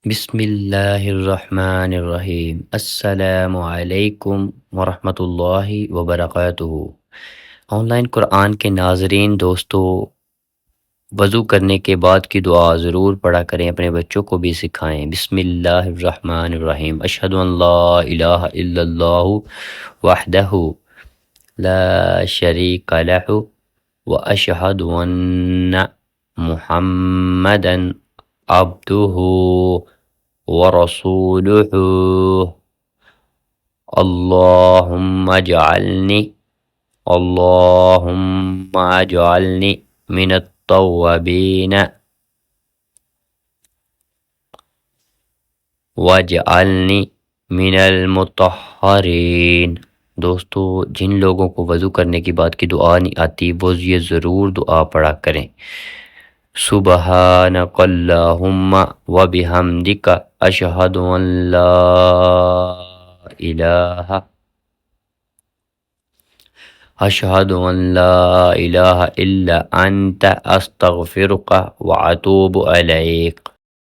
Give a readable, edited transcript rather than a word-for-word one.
بسم اللہ الرحمن الرحیم، السلام علیکم ورحمۃ اللہ وبرکاتہ۔ آن لائن قرآن کے ناظرین دوستو، وضو کرنے کے بعد کی دعا ضرور پڑھا کریں، اپنے بچوں کو بھی سکھائیں۔ بسم اللہ الرحمن الرحیم، اشہد ان لا الہ الا اللہ وحدہ لا شریک لہ واشہد ان محمدا عبدہ ورسولہ، اللہم اجعلنی اللہم اجعلنی من التوابین واجعلنی من المطہرین۔ دوستو، جن لوگوں کو وضو کرنے کی بعد کی دعا نہیں آتی وہ یہ ضرور دعا پڑھا کریں۔ سبحانک اللہم وبحمدک اشہد ان لا الہ اشہد ان لا الہ الا انت استغفرک واتوب الیک۔